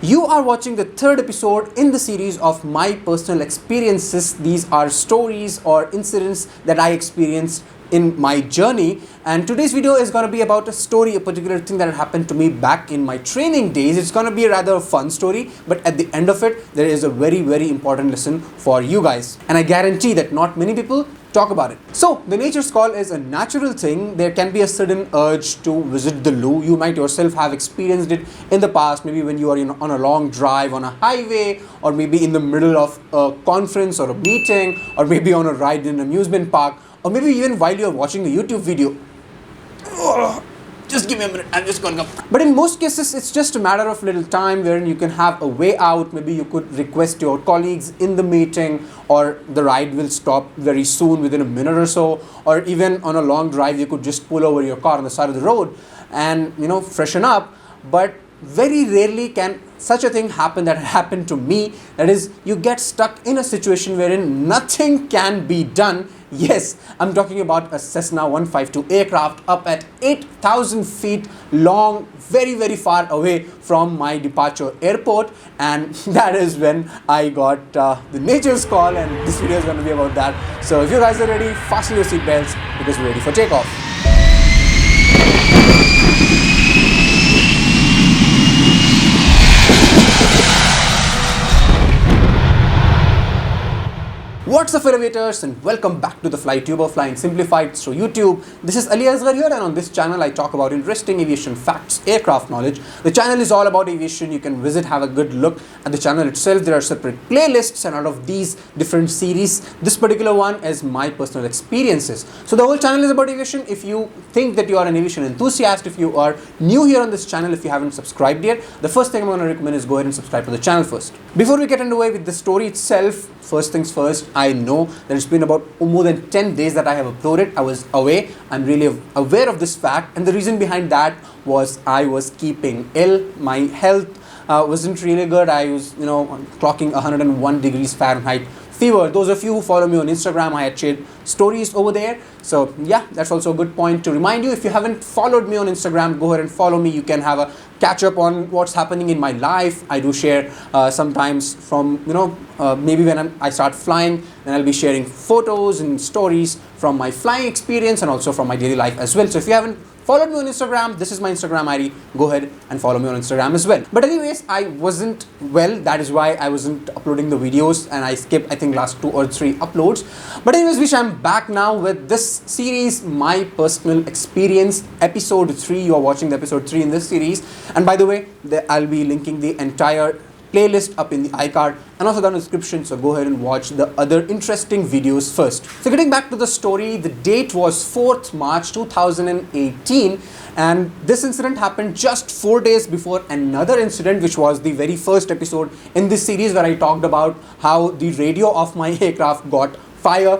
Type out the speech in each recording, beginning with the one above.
You are watching the third episode in the series of my personal experiences. These are stories or incidents that I experienced in my journey, and today's video is going to be about a story, a particular thing that happened to me back in my training days. It's going to be a rather fun story, but at the end of it there is a very important lesson for you guys, and I guarantee that not many people talk about it. So the nature's call is a natural thing. There can be a sudden urge to visit the loo. You might yourself have experienced it in the past, maybe when you are on a long drive on a highway, or maybe in the middle of a conference or a meeting, or maybe on a ride in an amusement park, or maybe even while you're watching a YouTube video. Just give me a minute, I'm just going to go. But in most cases, it's just a matter of little time wherein you can have a way out. Maybe you could request your colleagues in the meeting, or the ride will stop very soon within a minute or so, or even on a long drive, you could just pull over your car on the side of the road and, freshen up. But very rarely can such a thing happen that happened to me. That is, you get stuck in a situation wherein nothing can be done. Yes, I'm talking about a Cessna 152 aircraft up at 8,000 feet long, very far away from my departure airport, and that is when I got the nature's call, and this video is going to be about that. So if you guys are ready, fasten your seatbelts because we're ready for takeoff. What's up, elevators, and welcome back to the FlyTuber, Flying Simplified through YouTube. This is Ali Asghar here, and on this channel I talk about interesting aviation facts, aircraft knowledge. The channel is all about aviation. You can visit, have a good look at the channel itself. There are separate playlists, and out of these different series, this particular one is my personal experiences. So the whole channel is about aviation. If you think that you are an aviation enthusiast, if you are new here on this channel, if you haven't subscribed yet, the first thing I'm going to recommend is go ahead and subscribe to the channel first. Before we get underway with the story itself, first things first, I know that it's been about more than 10 days that I have uploaded. I was away. I'm really aware of this fact, and the reason behind that was I was keeping ill. My health wasn't really good. I was, clocking 101 degrees Fahrenheit fever. Those of you who follow me on Instagram, I had shared stories over there. So yeah, that's also a good point to remind you. If you haven't followed me on Instagram, go ahead and follow me. You can have a catch up on what's happening in my life. I do share sometimes from, maybe when I start flying, then I'll be sharing photos and stories from my flying experience and also from my daily life as well. So if you haven't followed me on Instagram, this is my Instagram ID. Go ahead and follow me on Instagram as well. But anyways, I wasn't well. That is why I wasn't uploading the videos, and I skipped, I think, last 2 or 3 uploads. But anyways, which I'm back now with this series, my personal experience, episode 3. You are watching the episode 3 in this series. And by the way, I'll be linking the entire playlist up in the iCard and also down in the description, so go ahead and watch the other interesting videos first. So getting back to the story, the date was 4th March 2018, and this incident happened just 4 days before another incident, which was the very first episode in this series where I talked about how the radio of my aircraft caught fire.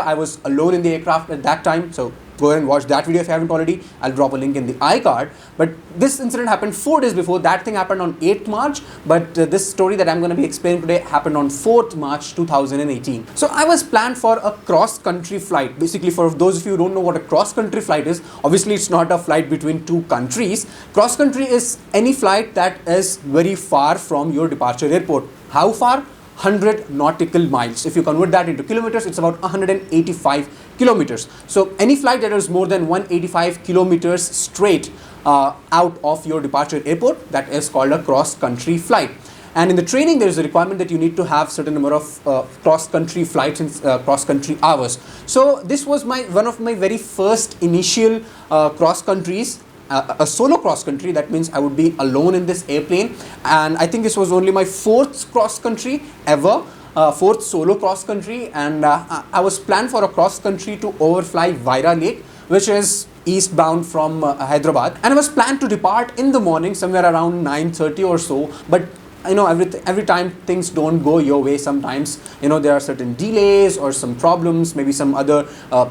I was alone in the aircraft at that time, so go ahead and watch that video if you haven't already. I'll drop a link in the iCard. But this incident happened 4 days before. That thing happened on 8th March, but this story that I'm going to be explaining today happened on 4th March 2018. So I was planned for a cross-country flight. Basically, for those of you who don't know what a cross-country flight is, obviously it's not a flight between 2 countries. Cross-country is any flight that is very far from your departure airport. How far? 100 nautical miles. If you convert that into kilometers, it's about 185 kilometers. So any flight that is more than 185 kilometers straight out of your departure airport, that is called a cross-country flight. And in the training, there is a requirement that you need to have certain number of cross-country flights and cross-country hours. So this was one of my very first initial cross-countries. A solo cross-country. That means I would be alone in this airplane, and I think this was only my 4th cross-country ever, 4th solo cross-country, and I was planned for a cross-country to overfly Vaira Lake, which is eastbound from Hyderabad, and I was planned to depart in the morning somewhere around 9:30 or so, but every time things don't go your way. Sometimes there are certain delays or some problems, maybe some other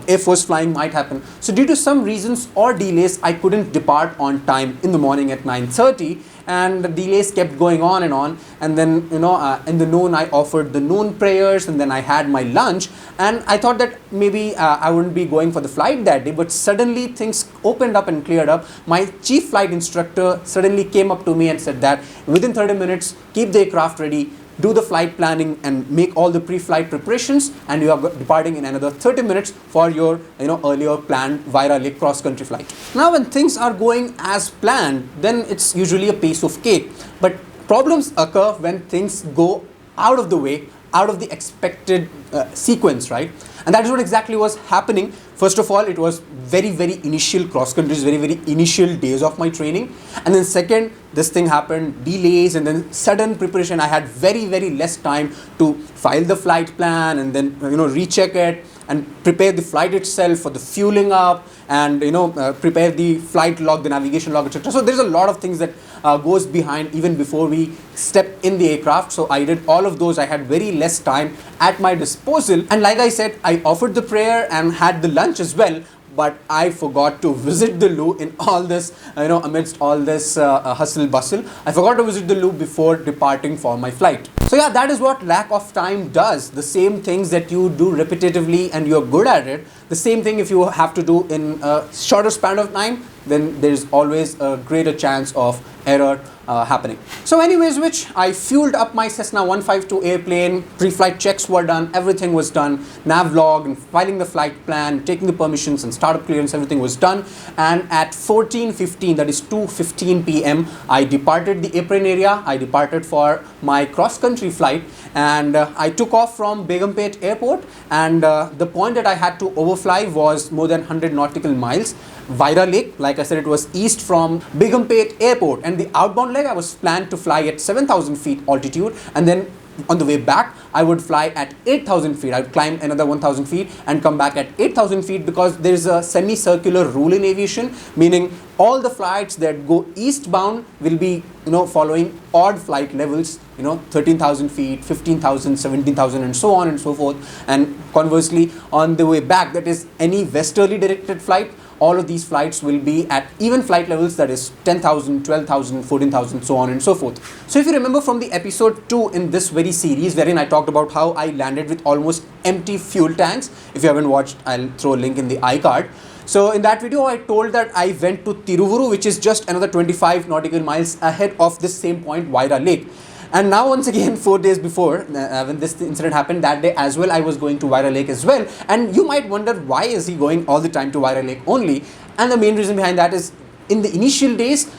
Air Force flying might happen. So due to some reasons or delays, I couldn't depart on time in the morning at 9:30, and the delays kept going on, and then in the noon I offered the noon prayers, and then I had my lunch, and I thought that maybe I wouldn't be going for the flight that day, but suddenly things opened up and cleared up. My chief flight instructor suddenly came up to me and said that within 30 minutes keep the aircraft ready, do the flight planning and make all the pre-flight preparations, and you are departing in another 30 minutes for your earlier planned Vira Lake cross-country flight. Now when things are going as planned, then it's usually a piece of cake, but problems occur when things go out of the way, out of the expected sequence, right? And that is what exactly was happening. First of all, it was very initial cross countries, very initial days of my training, and then second, this thing happened, delays, and then sudden preparation. I had very less time to file the flight plan and then recheck it and prepare the flight itself for the fueling up, and prepare the flight log, the navigation log, etc. So there's a lot of things that goes behind even before we step in the aircraft. So I did all of those. I had very less time at my disposal, and like I said, I offered the prayer and had the lunch as well, but I forgot to visit the loo in all this, amidst all this hustle bustle. I forgot to visit the loo before departing for my flight. So yeah, that is what lack of time does. The same things that you do repetitively and you're good at it, the same thing if you have to do in a shorter span of time, then there's always a greater chance of error happening. So anyways, which I fueled up my Cessna 152 airplane, pre-flight checks were done, everything was done, nav log and filing the flight plan, taking the permissions and startup clearance, everything was done, and at 14:15, that is 2:15 p.m, I departed the apron area. I departed for my cross-country flight, and I took off from Begumpet airport, and the point that I had to overfly was more than 100 nautical miles. Vira Lake, like I said, it was east from Begumpet airport, and the outbound leg I was planned to fly at 7,000 feet altitude, and then on the way back I would fly at 8,000 feet. I would climb another 1,000 feet and come back at 8,000 feet, because there is a semicircular rule in aviation, meaning all the flights that go eastbound will be following odd flight levels, 13,000 feet, 15,000, 17,000, and so on and so forth, and conversely on the way back, that is any westerly directed flight, all of these flights will be at even flight levels, that is 10,000, 12,000, 14,000, so on and so forth. So if you remember from the episode 2 in this very series, wherein I talked about how I landed with almost empty fuel tanks, if you haven't watched, I'll throw a link in the iCard. So in that video, I told that I went to Tiruvuru, which is just another 25 nautical miles ahead of this same point, Vira Lake. And now once again, 4 days before, when this incident happened, that day as well, I was going to Vira Lake as well. And you might wonder, why is he going all the time to Vira Lake only? And the main reason behind that is, in the initial days,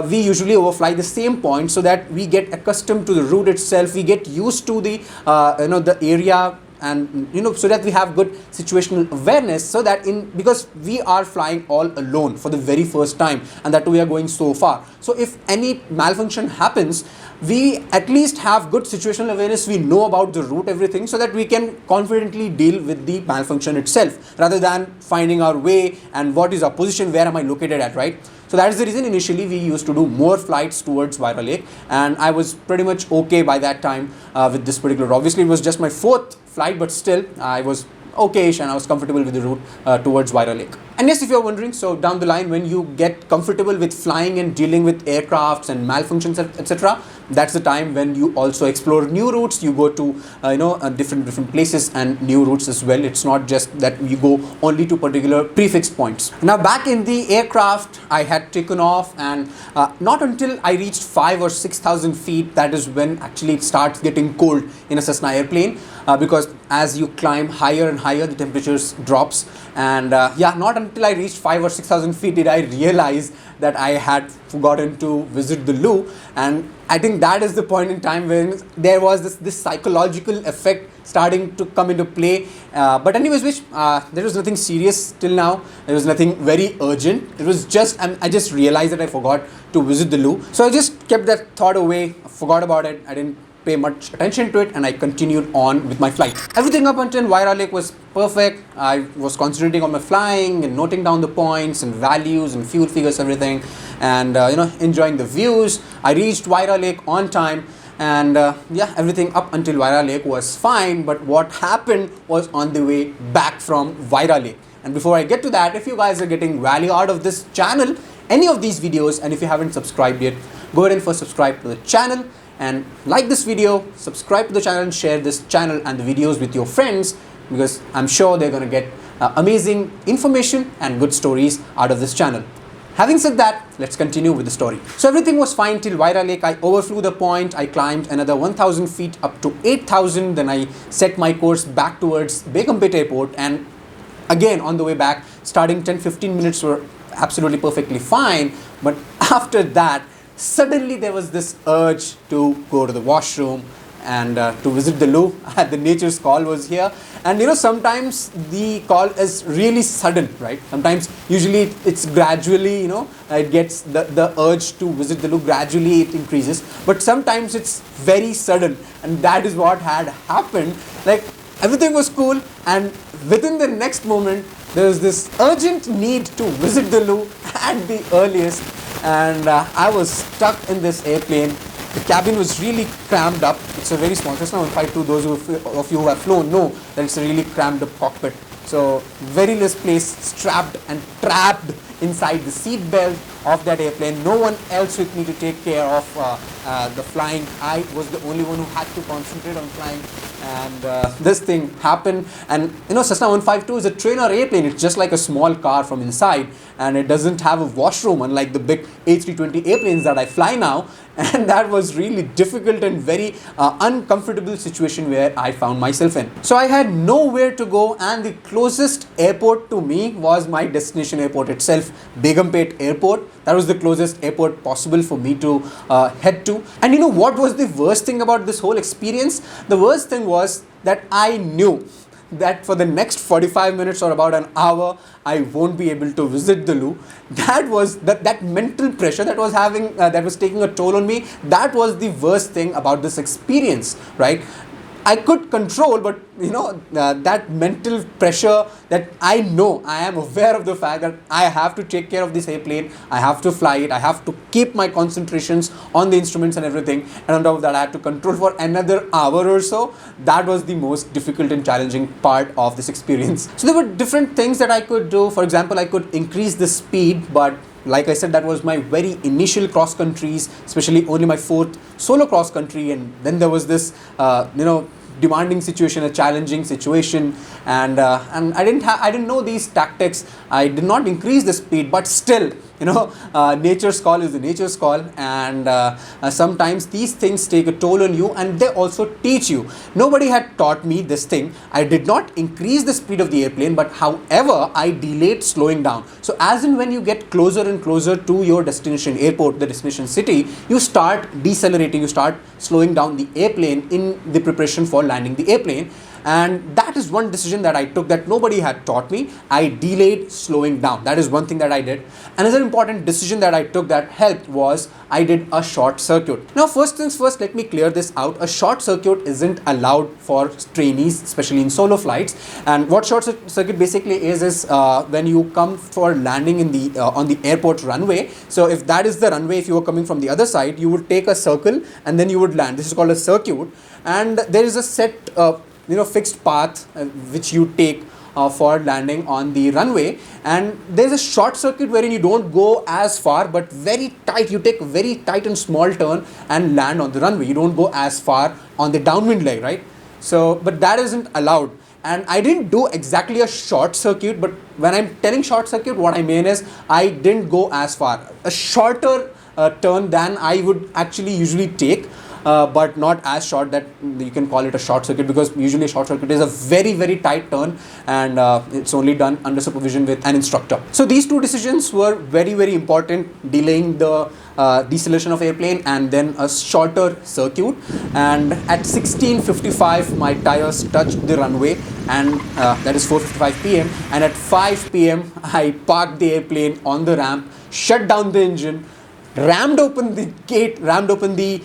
we usually overfly the same point so that we get accustomed to the route itself. We get used to the, the area, and so that we have good situational awareness, so that because we are flying all alone for the very first time, and that we are going so far. So if any malfunction happens, we at least have good situational awareness. We know about the route, everything, so that we can confidently deal with the malfunction itself, rather than finding our way and what is our position, where am I located at, right? So that is the reason initially we used to do more flights towards Vira Lake, and I was pretty much okay by that time with this particular. Obviously, it was just my 4th flight, but still I was okay-ish and I was comfortable with the route towards Vira Lake. And yes, if you're wondering, so down the line, when you get comfortable with flying and dealing with aircrafts and malfunctions, etc., that's the time when you also explore new routes. You go to different places and new routes as well. It's not just that you go only to particular prefixed points. Now back in the aircraft, I had taken off, and not until I reached 5,000 or 6,000 feet, that is when actually it starts getting cold in a Cessna airplane, because as you climb higher and higher, the temperatures drops, and not until I reached 5,000 or 6,000 feet did I realize that I had forgotten to visit the loo. And I think that is the point in time when there was this psychological effect starting to come into play. But anyways, there was nothing serious till now. There was nothing very urgent. It was just, I just realized that I forgot to visit the loo. So I just kept that thought away, forgot about it. I didn't pay much attention to it, and I continued on with my flight. Everything up until Vira Lake was perfect. I was concentrating on my flying and noting down the points and values and fuel figures, everything, and enjoying the views. I reached Vira Lake on time, and everything up until Vira Lake was fine. But what happened was on the way back from Vira Lake. And before I get to that, if you guys are getting value out of this channel, any of these videos, and if you haven't subscribed yet, go ahead and first subscribe to the channel and like this video, subscribe to the channel and share this channel and the videos with your friends, because I'm sure they're going to get amazing information and good stories out of this channel. Having said that, let's continue with the story. So everything was fine till Vaira Lake. I overflew the point. I climbed another 1,000 feet up to 8,000. Then I set my course back towards Begumpet Airport. And again, on the way back, starting 10-15 minutes were absolutely perfectly fine. But after that, suddenly there was this urge to go to the washroom and to visit the loo. The nature's call was here. And sometimes the call is really sudden, right? Sometimes, usually it's gradually, it gets the urge to visit the loo, gradually it increases. But sometimes it's very sudden. And that is what had happened. Like, everything was cool, and within the next moment, there was this urgent need to visit the loo at the earliest. And I was stuck in this airplane. The cabin was really crammed up. It's a very small Cessna 152. Those of you who have flown know that it's a really crammed up cockpit. So very less place, strapped and trapped inside the seat belt of that airplane. No one else with me to take care of the flying. I was the only one who had to concentrate on flying. And this thing happened. And Cessna 152 is a trainer airplane. It's just like a small car from inside, and it doesn't have a washroom, unlike the big A320 airplanes that I fly now. And that was really difficult and very uncomfortable situation where I found myself in. So I had nowhere to go, and the closest airport to me was my destination airport itself, Begumpet Airport. That was the closest airport possible for me to head to. And what was the worst thing about this whole experience? The worst thing was that I knew that for the next 45 minutes or about an hour, I won't be able to visit the loo. That was that mental pressure that was having, that was taking a toll on me. That was the worst thing about this experience, right? I could control, but that mental pressure that I am aware of the fact that I have to take care of this airplane, I have to fly it, I have to keep my concentrations on the instruments and everything, and on top of that I had to control for another hour or so. That was the most difficult and challenging part of this experience. So there were different things that I could do. For example, I could increase the speed, but like I said, that was my very initial cross countries, especially only my 4th solo cross country. And then there was this, demanding situation, a challenging situation, and I didn't know these tactics. I did not increase the speed, but still, nature's call is the nature's call, and sometimes these things take a toll on you, and they also teach you. Nobody had taught me this thing. I did not increase the speed of the airplane, but however, I delayed slowing down. So as in when you get closer and closer to your destination airport, the destination city, you start decelerating, you start slowing down the airplane in the preparation for landing the airplane. And that is one decision that I took that nobody had taught me. I delayed slowing down. That is one thing that I did. Another important decision that I took that helped was I did a short circuit. Now, first things first, let me clear this out. A short circuit isn't allowed for trainees, especially in solo flights. And what short circuit basically is when you come for landing in the on the airport runway. So if that is the runway, if you were coming from the other side, you would take a circle and then you would land. This is called a circuit. And there is a set fixed path which you take for landing on the runway, and there's a short circuit wherein you don't go as far but very tight. You take a very tight and small turn and land on the runway. You don't go as far on the downwind leg, right? So, but that isn't allowed. And I didn't do exactly a short circuit, but when I'm telling short circuit, what I mean is I didn't go as far. A shorter turn than I would actually usually take. But not as short that you can call it a short circuit, because usually a short circuit is a very, very tight turn, and it's only done under supervision with an instructor. So these two decisions were very, very important: delaying the deceleration of airplane and then a shorter circuit. And at 16:55 my tires touched the runway, and that is 4:55 p.m. and at 5 p.m. I parked the airplane on the ramp, shut down the engine, rammed open the gate, rammed open the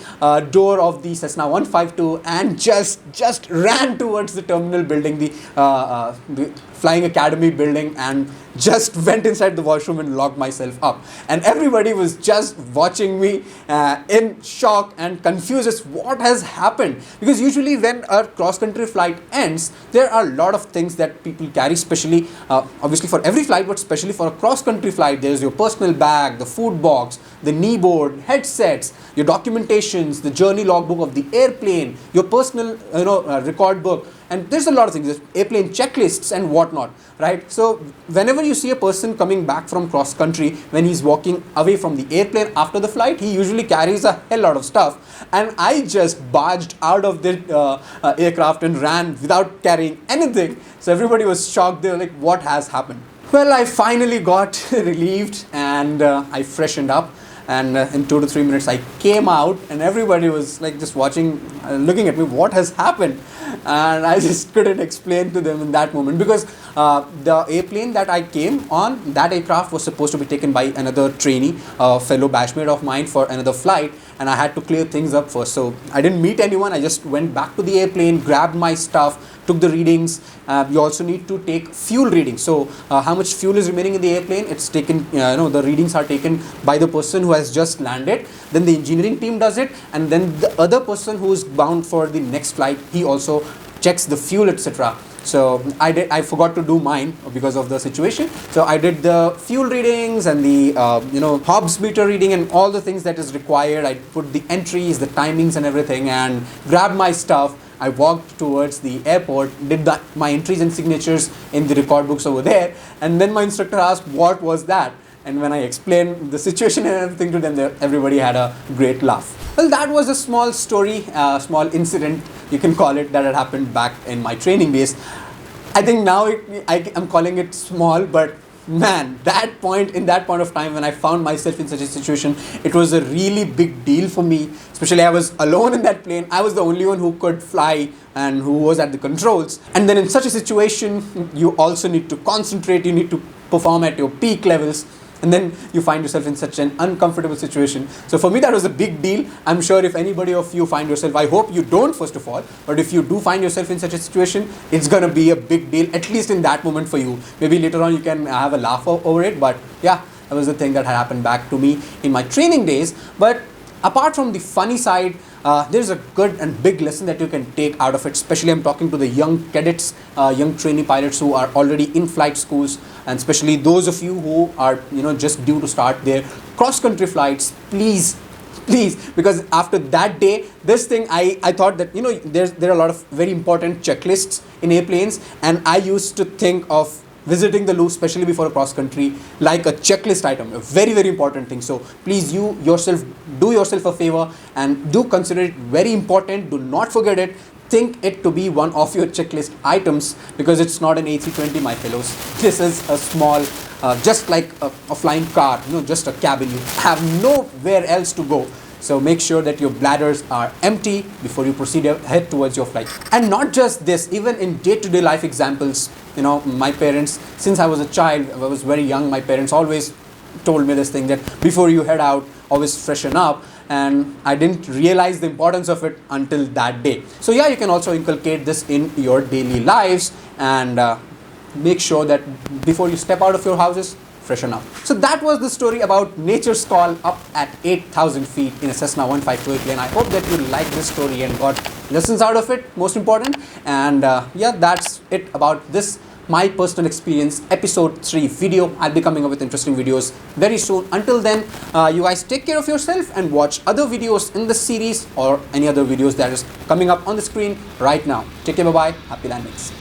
door of the Cessna 152, and just ran towards the terminal building, the flying academy building and just went inside the washroom and locked myself up. And everybody was just watching me in shock and confused as what has happened. Because usually when a cross-country flight ends, there are a lot of things that people carry, especially obviously for every flight, but especially for a cross-country flight. There's your personal bag, the food box, the knee board, headsets, your documentations, the journey logbook of the airplane, your personal record book, and there's a lot of things. There's airplane checklists and whatnot, right? So whenever you see a person coming back from cross country, when he's walking away from the airplane after the flight, he usually carries a hell lot of stuff. And I just barged out of the aircraft and ran without carrying anything. So everybody was shocked. They were like, what has happened? Well, I finally got relieved and I freshened up. And in 2 to 3 minutes, I came out and everybody was like just watching, looking at me, what has happened? And I just couldn't explain to them in that moment, because the airplane that I came on, that aircraft was supposed to be taken by another trainee, a fellow batchmate of mine, for another flight. And I had to clear things up first. So I didn't meet anyone. I just went back to the airplane, grabbed my stuff, took the readings. You also need to take fuel readings. So how much fuel is remaining in the airplane? It's taken, the readings are taken by the person who has just landed. Then the engineering team does it. And then the other person who is bound for the next flight, he also checks the fuel, etc. So I forgot to do mine because of the situation. So I did the fuel readings and the Hobbs meter reading and all the things that is required. I put the entries, the timings and everything, and grabbed my stuff. I walked towards the airport, did my entries and signatures in the record books over there, and then my instructor asked what was that. And when I explained the situation and everything to them, everybody had a great laugh. Well, that was a small story, small incident, you can call it, that had happened back in my training base. I think now I'm calling it small, but man, in that point of time when I found myself in such a situation, it was a really big deal for me. Especially I was alone in that plane. I was the only one who could fly and who was at the controls. And then in such a situation, you also need to concentrate, you need to perform at your peak levels. And then you find yourself in such an uncomfortable situation. So for me, that was a big deal. I'm sure if anybody of you find yourself, I hope you don't first of all, but if you do find yourself in such a situation, it's going to be a big deal, at least in that moment for you. Maybe later on you can have a laugh over it, but yeah, that was the thing that had happened back to me in my training days. But apart from the funny side, there's a good and big lesson that you can take out of it. Especially I'm talking to the young cadets, young trainee pilots who are already in flight schools, and especially those of you who are just due to start their cross-country flights. Please, because after that day, this thing, I thought that there are a lot of very important checklists in airplanes, and I used to think of visiting the loo, especially before a cross country, like a checklist item, a very, very important thing. So please, do yourself a favor and do consider it very important. Do not forget it. Think it to be one of your checklist items, because it's not an AC-20, my fellows. This is a small, just like a flying car, just a cabin. You have nowhere else to go. So make sure that your bladders are empty before you proceed ahead towards your flight. And not just this, even in day-to-day life examples, my parents, since I was a child, I was very young, my parents always told me this thing that before you head out, always freshen up. And I didn't realize the importance of it until that day. So yeah, you can also inculcate this in your daily lives and make sure that before you step out of your houses, freshen up. So that was the story about nature's call up at 8,000 feet in a Cessna 152 airplane. I hope that you liked this story and got lessons out of it, most important. And yeah, that's it about this my personal experience episode 3 video. I'll be coming up with interesting videos very soon. Until then, you guys take care of yourself and watch other videos in the series or any other videos that is coming up on the screen right now. Take care, bye-bye, happy landings.